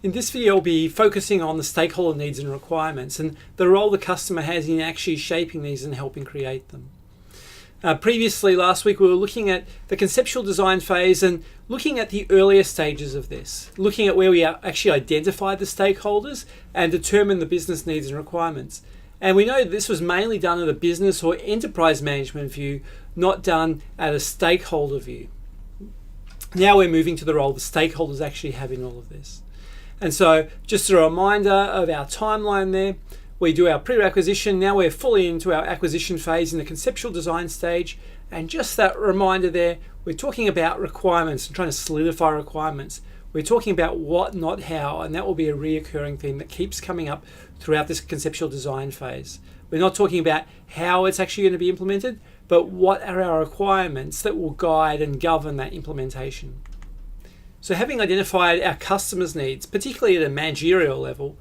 In this video, I'll be focusing on the stakeholder needs and requirements and the role the customer has in actually shaping these and helping create them. Previously, last week, we were looking at the conceptual design phase and looking at the earlier stages of this, looking at where we actually identify the stakeholders and determine the business needs and requirements. And we know this was mainly done at a business or enterprise management view, not done at a stakeholder view. Now we're moving to the role the stakeholders actually have in all of this. And so just a reminder of our timeline there. We do our pre-acquisition. Now we're fully into our acquisition phase in the conceptual design stage. And just that reminder there, we're talking about requirements and trying to solidify requirements. We're talking about what, not how, and that will be a reoccurring theme that keeps coming up throughout this conceptual design phase. We're not talking about how it's actually going to be implemented, but what are our requirements that will guide and govern that implementation. So having identified our customers' needs, particularly at a managerial level,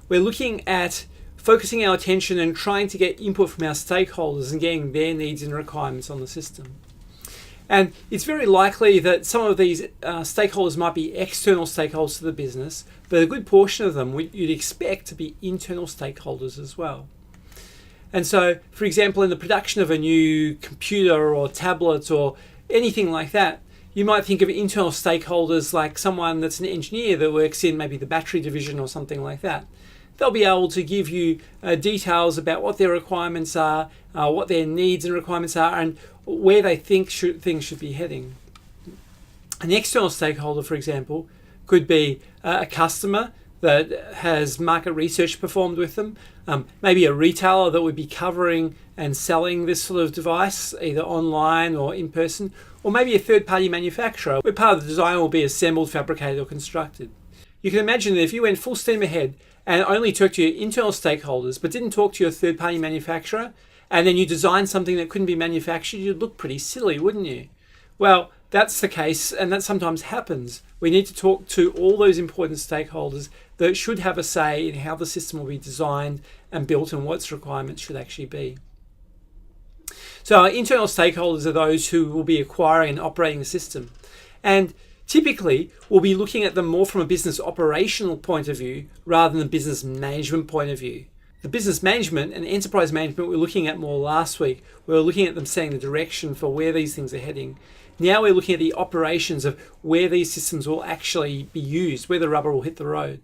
we're looking at focusing our attention and trying to get input from our stakeholders and getting their needs and requirements on the system. And it's very likely that some of these stakeholders might be external stakeholders to the business, but a good portion of them you'd expect to be internal stakeholders as well. And so, for example, in the production of a new computer or tablet or anything like that, you might think of internal stakeholders like someone that's an engineer that works in maybe the battery division or something like that. They'll be able to give you details about what their requirements are, what their needs and requirements are, and where they think things should be heading. An external stakeholder, for example, could be a customer that has market research performed with them, maybe a retailer that would be covering and selling this sort of device, either online or in person, or maybe a third-party manufacturer where part of the design will be assembled, fabricated, or constructed. You can imagine that if you went full steam ahead and only talked to your internal stakeholders but didn't talk to your third-party manufacturer, and then you designed something that couldn't be manufactured, you'd look pretty silly, wouldn't you? Well, that's the case, and that sometimes happens. We need to talk to all those important stakeholders that should have a say in how the system will be designed and built and what its requirements should actually be. So our internal stakeholders are those who will be acquiring and operating the system. And typically, we'll be looking at them more from a business operational point of view rather than a business management point of view. The business management and enterprise management we were looking at more last week. We were looking at them setting the direction for where these things are heading. Now we're looking at the operations of where these systems will actually be used, where the rubber will hit the road.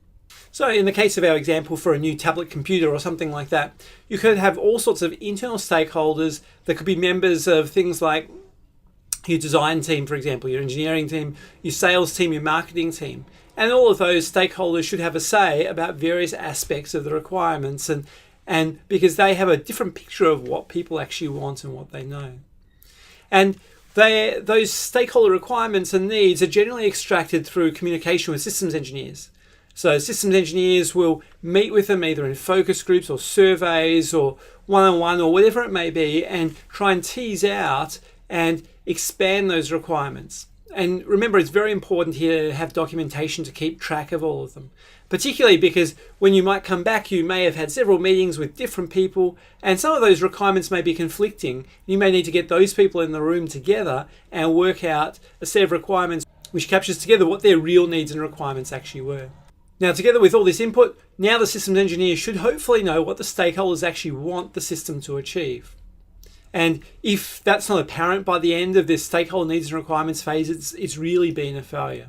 So in the case of our example for a new tablet computer or something like that, you could have all sorts of internal stakeholders that could be members of things like your design team, for example, your engineering team, your sales team, your marketing team. And all of those stakeholders should have a say about various aspects of the requirements and because they have a different picture of what people actually want and what they know. And those stakeholder requirements and needs are generally extracted through communication with systems engineers. So systems engineers will meet with them either in focus groups or surveys or one-on-one or whatever it may be and try and tease out and expand those requirements. And remember, it's very important here to have documentation to keep track of all of them, particularly because when you might come back, you may have had several meetings with different people and some of those requirements may be conflicting. You may need to get those people in the room together and work out a set of requirements which captures together what their real needs and requirements actually were. Now, together with all this input, now the systems engineer should hopefully know what the stakeholders actually want the system to achieve. And if that's not apparent by the end of this stakeholder needs and requirements phase, it's really been a failure.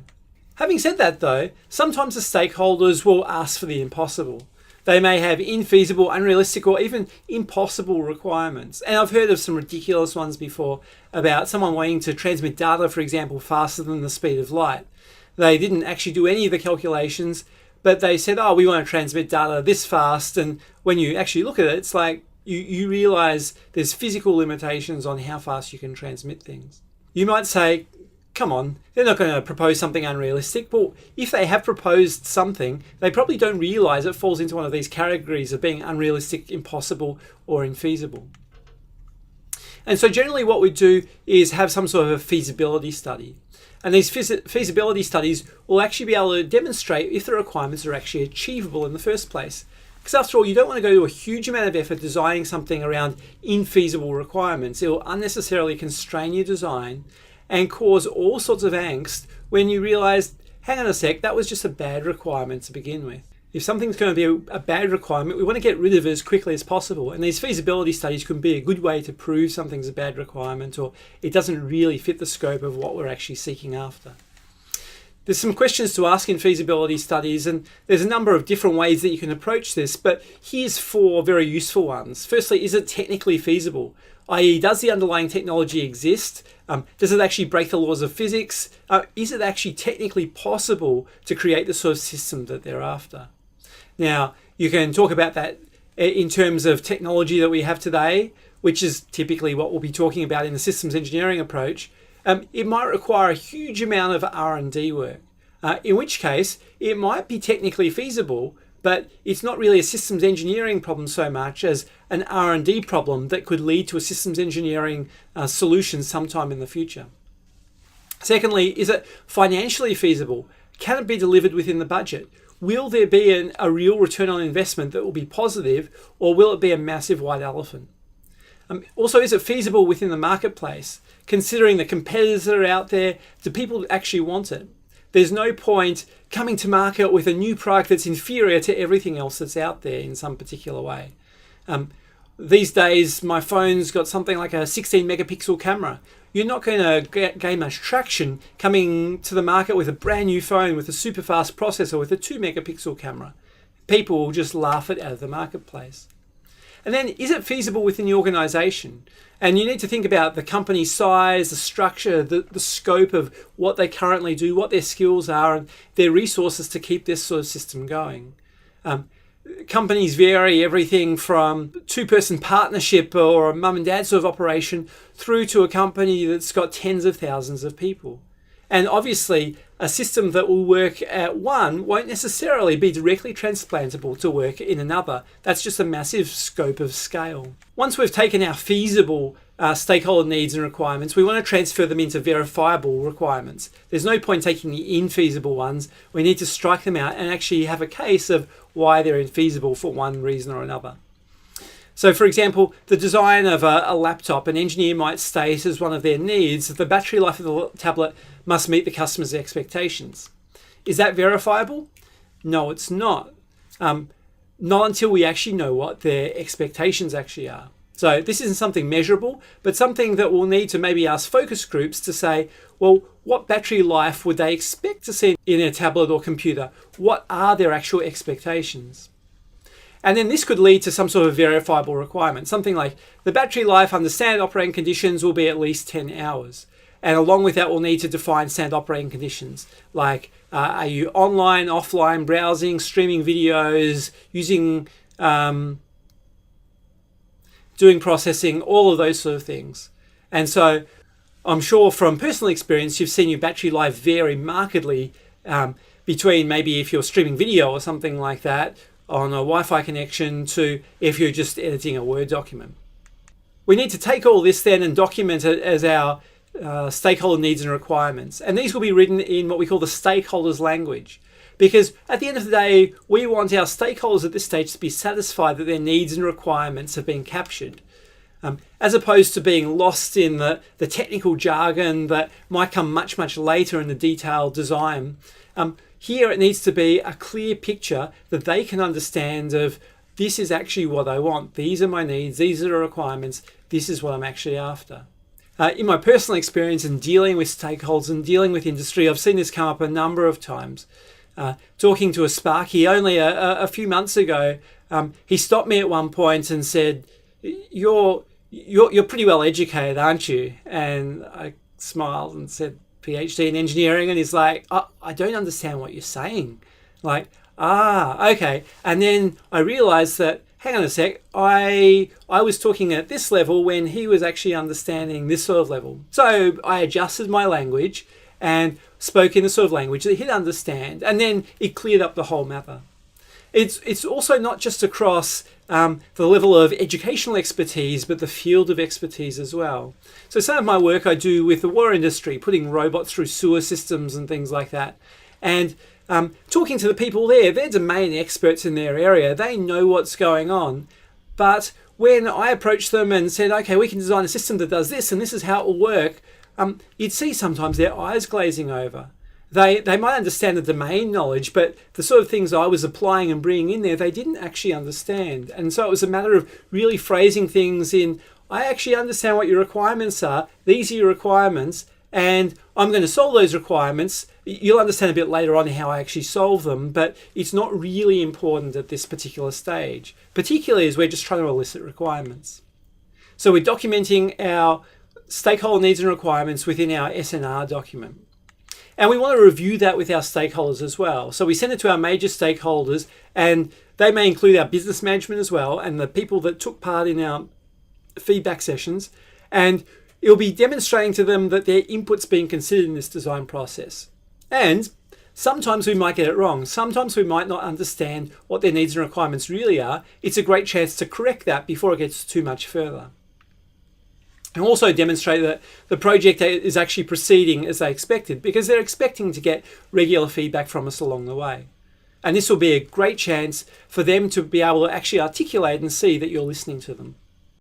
Having said that though, sometimes the stakeholders will ask for the impossible. They may have infeasible, unrealistic, or even impossible requirements. And I've heard of some ridiculous ones before about someone wanting to transmit data, for example, faster than the speed of light. They didn't actually do any of the calculations, but they said, oh, we want to transmit data this fast. And when you actually look at it, it's like you realize there's physical limitations on how fast you can transmit things. You might say, come on, they're not going to propose something unrealistic. Well, if they have proposed something, they probably don't realize it falls into one of these categories of being unrealistic, impossible, or infeasible. And so generally what we do is have some sort of a feasibility study. And these feasibility studies will actually be able to demonstrate if the requirements are actually achievable in the first place. Because after all, you don't want to go to a huge amount of effort designing something around infeasible requirements. It will unnecessarily constrain your design and cause all sorts of angst when you realize, hang on a sec, that was just a bad requirement to begin with. If something's going to be a bad requirement, we want to get rid of it as quickly as possible. And these feasibility studies can be a good way to prove something's a bad requirement or it doesn't really fit the scope of what we're actually seeking after. There's some questions to ask in feasibility studies, and there's a number of different ways that you can approach this, but here's 4 very useful ones. Firstly, is it technically feasible? i.e., does the underlying technology exist? Does it actually break the laws of physics? Is it actually technically possible to create the sort of system that they're after? Now, you can talk about that in terms of technology that we have today, which is typically what we'll be talking about in the systems engineering approach. It might require a huge amount of R&D work, in which case it might be technically feasible, but it's not really a systems engineering problem so much as an R&D problem that could lead to a systems engineering solution sometime in the future. Secondly, is it financially feasible? Can it be delivered within the budget? Will there be a real return on investment that will be positive, or will it be a massive white elephant? Also, is it feasible within the marketplace? Considering the competitors that are out there, do people actually want it? There's no point coming to market with a new product that's inferior to everything else that's out there in some particular way. These days, my phone's got something like a 16 megapixel camera. You're not going to gain much traction coming to the market with a brand new phone with a super fast processor with a 2 megapixel camera. People will just laugh it out of the marketplace. And then, is it feasible within the organization? And you need to think about the company size, the structure, the scope of what they currently do, what their skills are, and their resources to keep this sort of system going. Companies vary everything from 2-person partnership or a mum and dad sort of operation through to a company that's got tens of thousands of people. And obviously, a system that will work at one won't necessarily be directly transplantable to work in another. That's just a massive scope of scale. Once we've taken our feasible stakeholder needs and requirements, we want to transfer them into verifiable requirements. There's no point taking the infeasible ones. We need to strike them out and actually have a case of why they're infeasible for one reason or another. So, for example, the design of a laptop, an engineer might state as one of their needs that the battery life of the tablet must meet the customer's expectations. Is that verifiable? No, it's not. Not until we actually know what their expectations actually are. So this isn't something measurable, but something that we'll need to maybe ask focus groups to say, well, what battery life would they expect to see in a tablet or computer? What are their actual expectations? And then this could lead to some sort of verifiable requirement, something like the battery life under standard operating conditions will be at least 10 hours. And along with that, we'll need to define standard operating conditions, like are you online, offline, browsing, streaming videos, using, doing processing, all of those sort of things. And so I'm sure from personal experience, you've seen your battery life vary markedly between maybe if you're streaming video or something like that, on a Wi-Fi connection to if you're just editing a Word document. We need to take all this then and document it as our stakeholder needs and requirements. And these will be written in what we call the stakeholders language. Because at the end of the day, we want our stakeholders at this stage to be satisfied that their needs and requirements have been captured. As opposed to being lost in the technical jargon that might come much, much later in the detailed design. Here it needs to be a clear picture that they can understand of this is actually what I want. These are my needs. These are the requirements. This is what I'm actually after. In my personal experience in dealing with stakeholders and dealing with industry, I've seen this come up a number of times. Talking to a Sparky only a few months ago, he stopped me at one point and said, you're pretty well educated, aren't you? And I smiled and said, PhD in engineering, and he's like, I don't understand what you're saying. Like, okay. And then I realized that, hang on a sec, I was talking at this level when he was actually understanding this sort of level. So I adjusted my language and spoke in the sort of language that he'd understand, and then it cleared up the whole matter. It's also not just across the level of educational expertise, but the field of expertise as well. So some of my work I do with the water industry, putting robots through sewer systems and things like that. And talking to the people there, they're domain experts in their area. They know what's going on. But when I approached them and said, okay, we can design a system that does this and this is how it will work, you'd see sometimes their eyes glazing over. They might understand the domain knowledge, but the sort of things I was applying and bringing in there, they didn't actually understand. And so it was a matter of really phrasing things in, I actually understand what your requirements are. These are your requirements, and I'm going to solve those requirements. You'll understand a bit later on how I actually solve them, but it's not really important at this particular stage, particularly as we're just trying to elicit requirements. So we're documenting our stakeholder needs and requirements within our SNR document. And we want to review that with our stakeholders as well. So we send it to our major stakeholders, and they may include our business management as well, and the people that took part in our feedback sessions. And it'll be demonstrating to them that their input's being considered in this design process. And sometimes we might get it wrong. Sometimes we might not understand what their needs and requirements really are. It's a great chance to correct that before it gets too much further. And also demonstrate that the project is actually proceeding as they expected, because they're expecting to get regular feedback from us along the way. And this will be a great chance for them to be able to actually articulate and see that you're listening to them.